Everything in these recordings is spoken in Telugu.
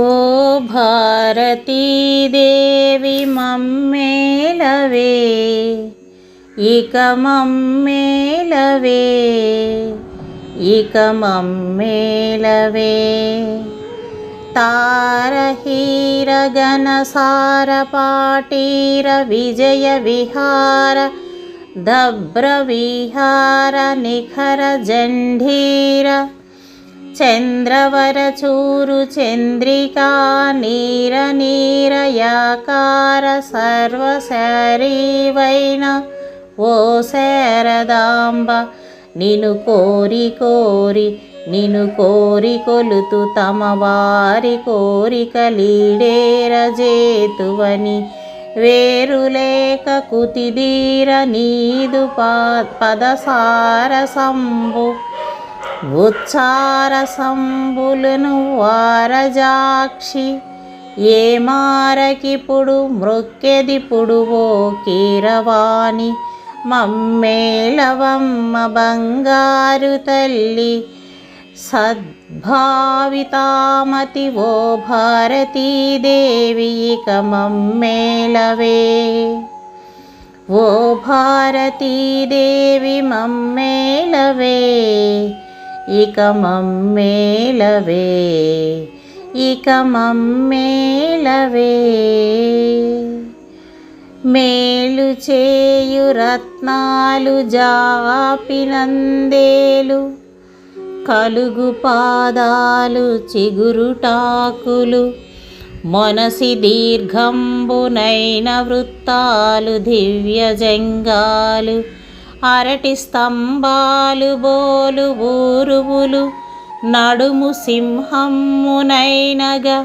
ఓ భారతీదేవి మమ్మేలవే, ఇక మమ్మేలవే, ఇక మమ్మేలవే. తారహీర గణసార పాటీర విజయ విహార దభ్ర విహార నిఖర జంఢీర చంద్రవర చూరు చంద్రికా నీర నీరయాకార సర్వశరీవైన ఓ శారదాంబ, నిను కోరి కోరి నిను కోరి కొలుతు తమ వారి కోరికలీడేరజేతువని వేరులేక కుతిదీర నీదు పదసారసంబు ఉచ్చారసంబులను వారజాక్షి. ఏ మారకిప్పుడు మృక్కెదిపుడు ఓ కీరవాణి, మమ్మేళవమ్మ బంగారు తల్లి సద్భావితామతి ఓ భారతీదేవి, ఇక మమ్మేలవే. ఓ భారతీదేవి మమ్మేలవే, ఇక మమ్మేలవే, ఇక మమ్మేలవే. మేలు చేయు రత్నాలు జాపినందేలు, కలుగు పాదాలు చిగురుటాకులు, మొనసి దీర్ఘంబునైన వృత్తాలు దివ్యజంగాలు, అరటి స్తంభాలు బోలు ఊరువులు, నడుము సింహమ్మునైనగా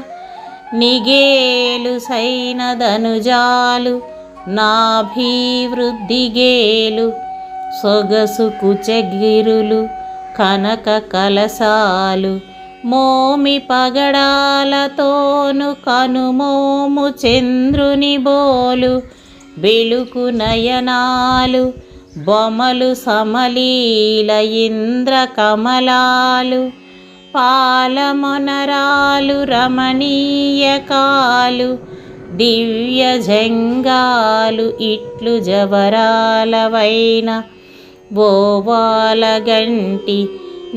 నిగేలు సైనదనుజాలు, నాభీవృద్ధిగేలు సొగసు కుచగిరులు, కనక కలశాలు, మోమి పగడాలతోను కనుమోము చంద్రుని బోలు, బెలుకు నయనాలు బొమలు సమలీల ఇంద్ర కమలాలు, పాలమొనరాలు రమణీయకాలు, దివ్య జంగాలు ఇట్లు జవరాలవైన బోవాలగంటి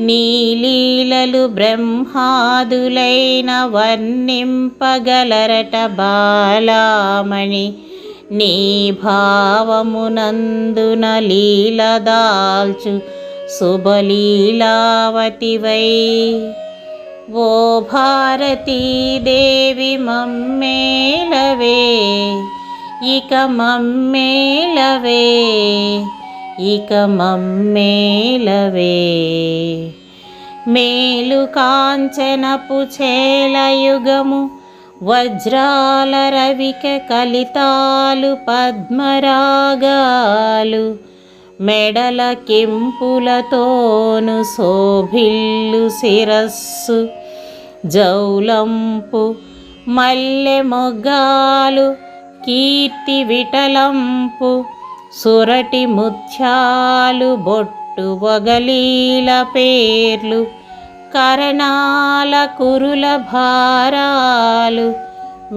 నీలీలలు బ్రహ్మాదులైన వర్ణింపగలరట బాలామణి. నీ భావమునందున లీలదాల్చు శుభలీలావతివై. ఓ భారతీదేవి మమ్మేలవే, ఇక మమ్మేలవే, ఇక మమ్మేలవే. మేలు కాంచనపు చేలయుగము వజ్రాల రవిక కలితాలు పద్మరాగాలు, మెడల కెంపులతోను శోభిల్లు శిరస్సు, జౌలంపు మల్లె మొగ్గాలు కీర్తి విటలంపు, సురటి ముత్యాలు బొట్టు వగలీల పేర్లు, కరణాల కురుల భారాలు,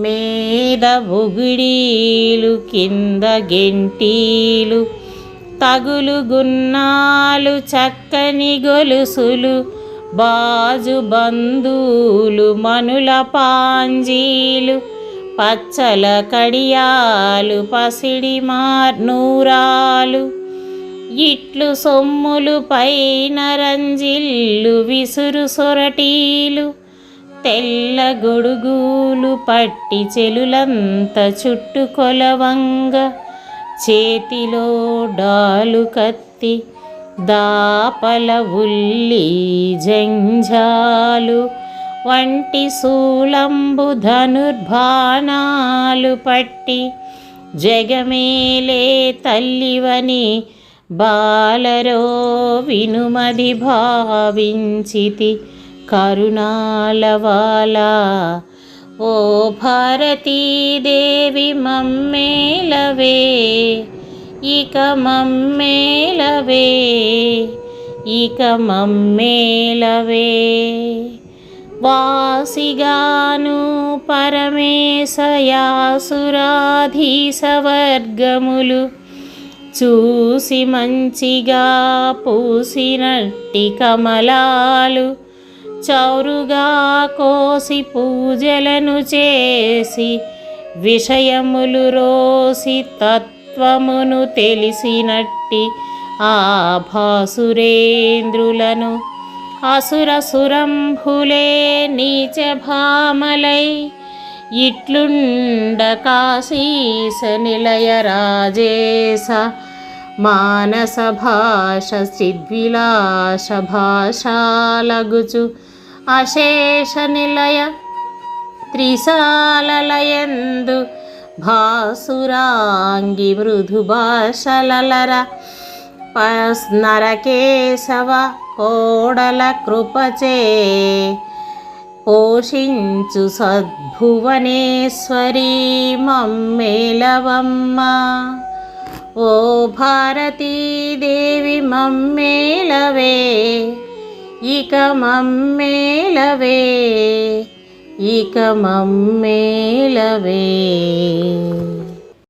మీద బుగిడీలు కింద గెంటీలు, తగులు గున్నాలు చక్కని గొలుసులు, బాజు బంధువులు మనుల పాంజీలు, పచ్చల కడియాలు పసిడి మార్నూరాలు, ఇట్లు సొమ్ములు పైన రంజిల్లు విసురు సొరటీలు, తెల్ల గొడుగులు పట్టి చెలులంత చుట్టు కొలవంగ, చేతిలో డాలు కత్తి దాపల ఉల్లి జంఝాలు వంటి శూలంబు ధనుర్బాణాలు పట్టి, జగమేలే తల్లివని బాలరో వినుమది భావించితి కరుణాలవాలా. ఓ భారతీదేవి మమ్మేలవే, ఇక మమ్మేలవే, ఇక మమ్మేలవే. వాసిగాను పరమేశయాసురాధీశవర్గములు చూసి మంచిగా పూసినట్టి కమలాలు చౌరుగా కోసి పూజలను చేసి విషయములు రోసి తత్వమును తెలిసినట్టి ఆ భాసురేంద్రులను అసురసురంభులే నీచభామలై ఇట్లుండ కాశీస నిలయ రాజేశ మానస భాష చిద్విలాస భాషాలగుచు అశేష నిలయ త్రిశాలయందు భాసురాంగి మృదు భాషలలర నరకేశవ కోడల కృపచే పోషించు సద్భువనేశ్వరీ మమ్మేలవమ్మ. ఓ భారతీదేవి మమ్మేలవే, ఇక మమ్మేలవే, ఇక మమ్మేలవే.